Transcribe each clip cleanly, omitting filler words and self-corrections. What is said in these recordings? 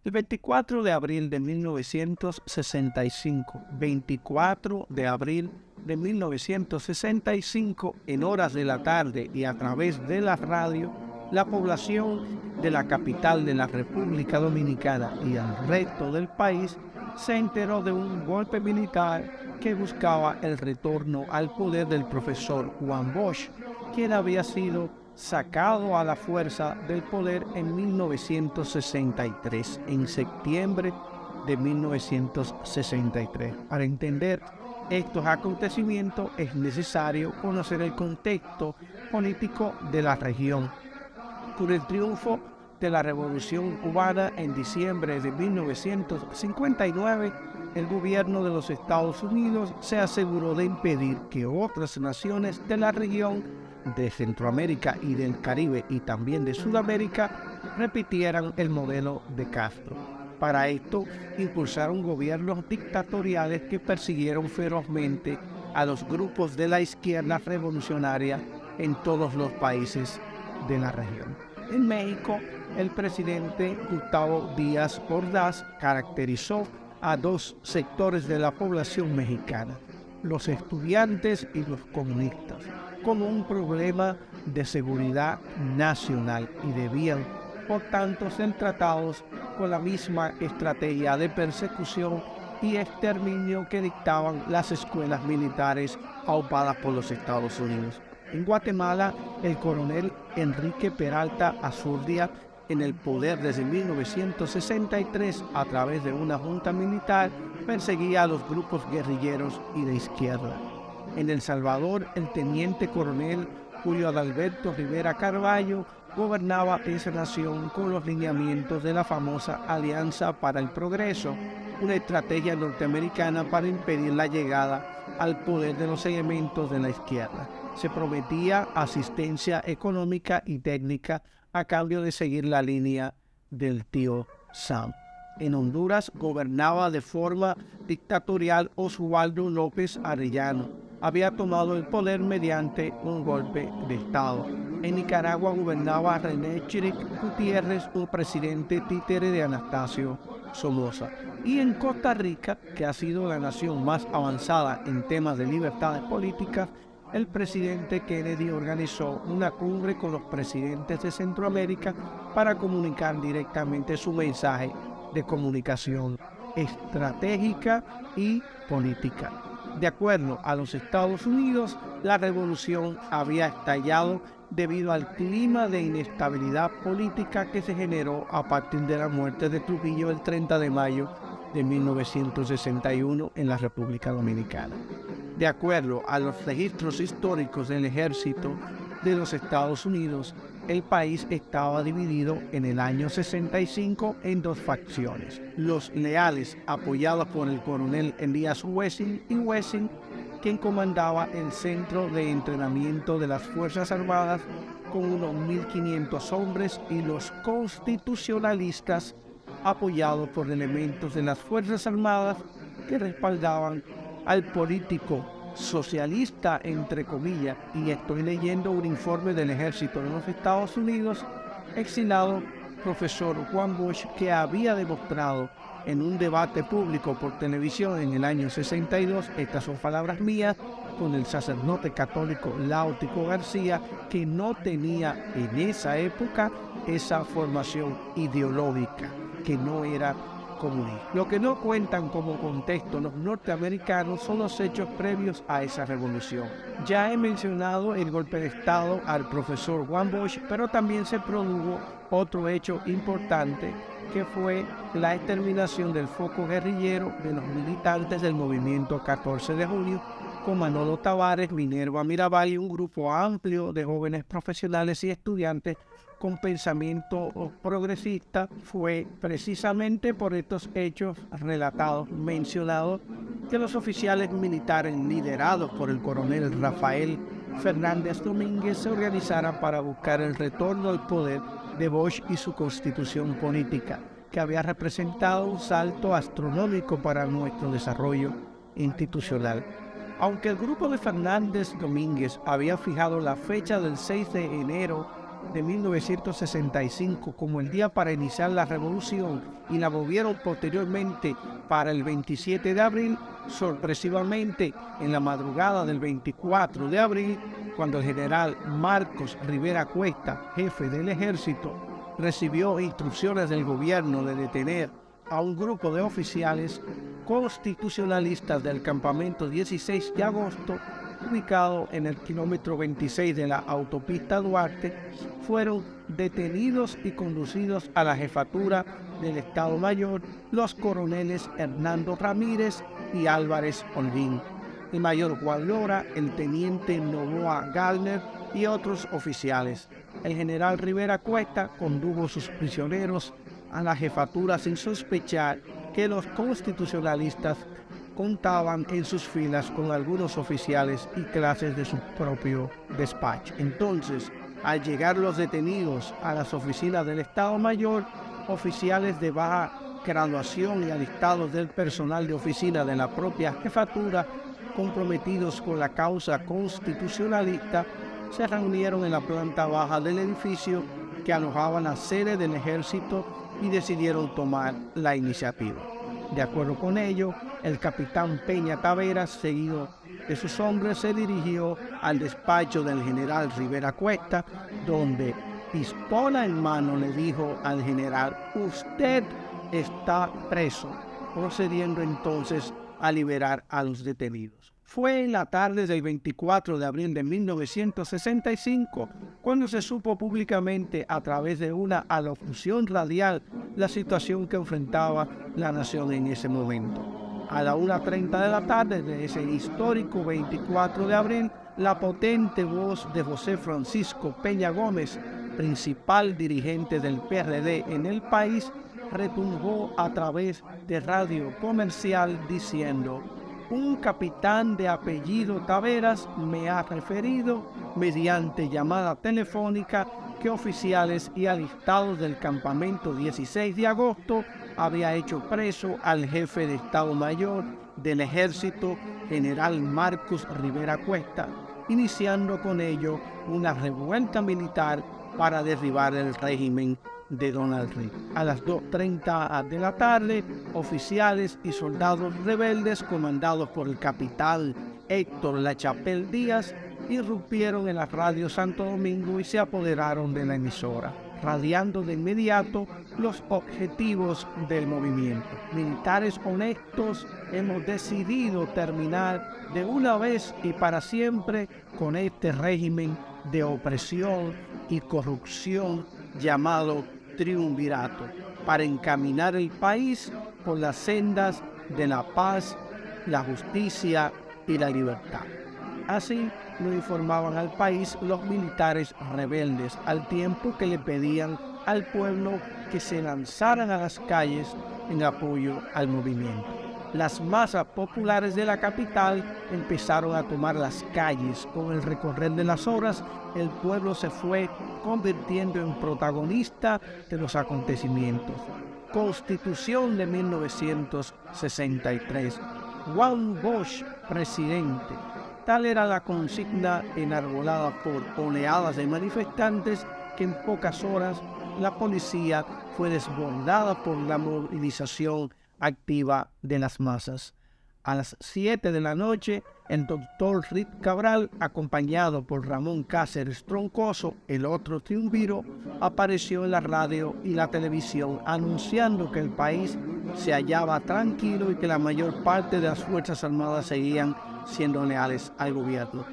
El 24 de abril de 1965, 24 de abril de 1965, en horas de la tarde y a través de la radio, la población de la capital de la República Dominicana y el resto del país se enteró de un golpe militar que buscaba el retorno al poder del profesor Juan Bosch, quien había sido sacado a la fuerza del poder en 1963, en septiembre de 1963. Para entender estos acontecimientos es necesario conocer el contexto político de la región. Con el triunfo de la Revolución Cubana en diciembre de 1959, el gobierno de los Estados Unidos se aseguró de impedir que otras naciones de la región de Centroamérica y del Caribe y también de Sudamérica repitieran el modelo de Castro. Para esto, impulsaron gobiernos dictatoriales que persiguieron ferozmente a los grupos de la izquierda revolucionaria en todos los países de la región. En México, el presidente Gustavo Díaz Ordaz caracterizó a dos sectores de la población mexicana, los estudiantes y los comunistas, como un problema de seguridad nacional y debían, por tanto, ser tratados con la misma estrategia de persecución y exterminio que dictaban las escuelas militares aupadas por los Estados Unidos. En Guatemala, el coronel Enrique Peralta Azurdia, en el poder desde 1963 a través de una junta militar, perseguía a los grupos guerrilleros y de izquierda. En El Salvador, el teniente coronel Julio Adalberto Rivera Carballo gobernaba esa nación con los lineamientos de la famosa Alianza para el Progreso, una estrategia norteamericana para impedir la llegada al poder de los elementos de la izquierda. Se prometía asistencia económica y técnica a cambio de seguir la línea del tío Sam. En Honduras gobernaba de forma dictatorial Oswaldo López Arellano. Había tomado el poder mediante un golpe de Estado. En Nicaragua gobernaba René Chiric Gutiérrez, un presidente títere de Anastasio Somoza. Y en Costa Rica, que ha sido la nación más avanzada en temas de libertades políticas, el presidente Kennedy organizó una cumbre con los presidentes de Centroamérica para comunicar directamente su mensaje de comunicación estratégica y política. De acuerdo a los Estados Unidos, la revolución había estallado debido al clima de inestabilidad política que se generó a partir de la muerte de Trujillo el 30 de mayo de 1961 en la República Dominicana. De acuerdo a los registros históricos del ejército de los Estados Unidos, el país estaba dividido en el año 65 en dos facciones: los leales, apoyados por el coronel Elías Wessing, y Wessing, quien comandaba el centro de entrenamiento de las Fuerzas Armadas con unos 1.500 hombres, y los constitucionalistas, apoyados por elementos de las Fuerzas Armadas que respaldaban al político socialista, entre comillas, y estoy leyendo un informe del ejército de los Estados Unidos, exilado profesor Juan Bosch, que había demostrado en un debate público por televisión en el año 62, estas son palabras mías, con el sacerdote católico Láutico García, que no tenía en esa época esa formación ideológica, que no era comunista. Lo que no cuentan como contexto los norteamericanos son los hechos previos a esa revolución. Ya he mencionado el golpe de Estado al profesor Juan Bosch, pero también se produjo otro hecho importante, que fue la exterminación del foco guerrillero de los militantes del movimiento 14 de junio, con Manolo Tavares, Minerva Mirabal y un grupo amplio de jóvenes profesionales y estudiantes con pensamiento progresista. Fue precisamente por estos hechos relatados, mencionados, que los oficiales militares liderados por el coronel Rafael Fernández Domínguez se organizaran para buscar el retorno al poder de Bosch y su constitución política, que había representado un salto astronómico para nuestro desarrollo institucional. Aunque el grupo de Fernández Domínguez había fijado la fecha del 6 de enero de 1965 como el día para iniciar la revolución y la movieron posteriormente para el 27 de abril, sorpresivamente en la madrugada del 24 de abril, cuando el general Marcos Rivera Cuesta, jefe del ejército, recibió instrucciones del gobierno de detener a un grupo de oficiales constitucionalistas del campamento 16 de agosto, ubicado en el kilómetro 26 de la autopista Duarte, fueron detenidos y conducidos a la jefatura del Estado Mayor los coroneles Hernando Ramírez y Álvarez Holguín, el mayor Juan Lora, el teniente Novoa Gallner y otros oficiales. El general Rivera Cuesta condujo sus prisioneros a la jefatura sin sospechar que los constitucionalistas contaban en sus filas con algunos oficiales y clases de su propio despacho. Entonces, al llegar los detenidos a las oficinas del Estado Mayor, oficiales de baja graduación y alistados del personal de oficina de la propia jefatura, comprometidos con la causa constitucionalista, se reunieron en la planta baja del edificio que alojaba la sede del ejército y decidieron tomar la iniciativa. De acuerdo con ello, el capitán Peña Taveras, seguido de sus hombres, se dirigió al despacho del general Rivera Cuesta, donde, pistola en mano, le dijo al general: "Usted está preso", procediendo entonces a liberar a los detenidos. Fue en la tarde del 24 de abril de 1965 cuando se supo públicamente a través de una alocución radial la situación que enfrentaba la nación en ese momento. A la 1:30 de la tarde de ese histórico 24 de abril, la potente voz de José Francisco Peña Gómez, principal dirigente del PRD en el país, retumbó a través de radio comercial diciendo: "Un capitán de apellido Taveras me ha referido mediante llamada telefónica que oficiales y alistados del campamento 16 de agosto había hecho preso al jefe de Estado Mayor del Ejército, general Marcos Rivera Cuesta, iniciando con ello una revuelta militar para derribar el régimen de Donald Trump". A las 2:30 de la tarde, oficiales y soldados rebeldes comandados por el capitán Héctor Lachapelle Díaz irrumpieron en la radio Santo Domingo y se apoderaron de la emisora, radiando de inmediato los objetivos del movimiento. "Militares honestos, hemos decidido terminar de una vez y para siempre con este régimen de opresión y corrupción llamado triunvirato, para encaminar el país por las sendas de la paz, la justicia y la libertad". Así lo informaban al país los militares rebeldes, al tiempo que le pedían al pueblo que se lanzaran a las calles en apoyo al movimiento. Las masas populares de la capital empezaron a tomar las calles. Con el recorrer de las horas, el pueblo se fue convirtiendo en protagonista de los acontecimientos. Constitución de 1963. Juan Bosch, presidente. Tal era la consigna enarbolada por oleadas de manifestantes que en pocas horas la policía fue desbordada por la movilización activa de las masas. A las 7 de la noche, el doctor Rick Cabral, acompañado por Ramón Cáceres Troncoso, el otro triunviro, apareció en la radio y la televisión anunciando que el país se hallaba tranquilo y que la mayor parte de las Fuerzas Armadas seguían siendo leales al gobierno.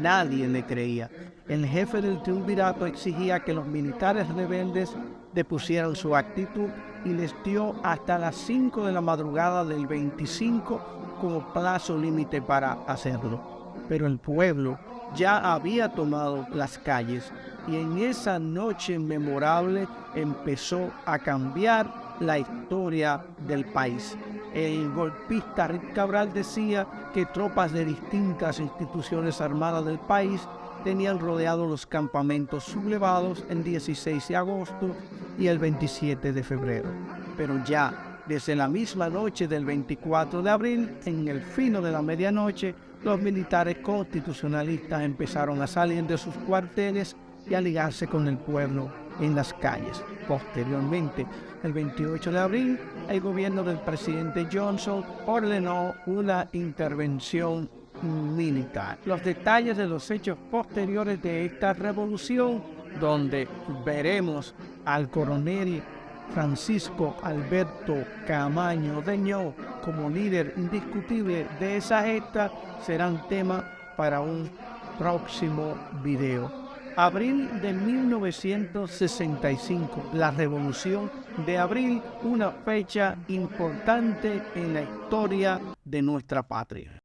Nadie le creía. El jefe del triunvirato exigía que los militares rebeldes depusieran su actitud y les dio hasta las 5 de la madrugada del 25 como plazo límite para hacerlo. Pero el pueblo ya había tomado las calles y en esa noche memorable empezó a cambiar la historia del país. El golpista Rick Cabral decía que tropas de distintas instituciones armadas del país tenían rodeados los campamentos sublevados el 16 de agosto y el 27 de febrero. Pero ya desde la misma noche del 24 de abril, en el fino de la medianoche, los militares constitucionalistas empezaron a salir de sus cuarteles y aliarse con el pueblo en las calles. Posteriormente, el 28 de abril, el gobierno del presidente Johnson ordenó una intervención militar. Los detalles de los hechos posteriores de esta revolución, donde veremos al coronel Francisco Alberto Camaño Deñó como líder indiscutible de esa gesta, serán tema para un próximo video. Abril de 1965, la Revolución de Abril, una fecha importante en la historia de nuestra patria.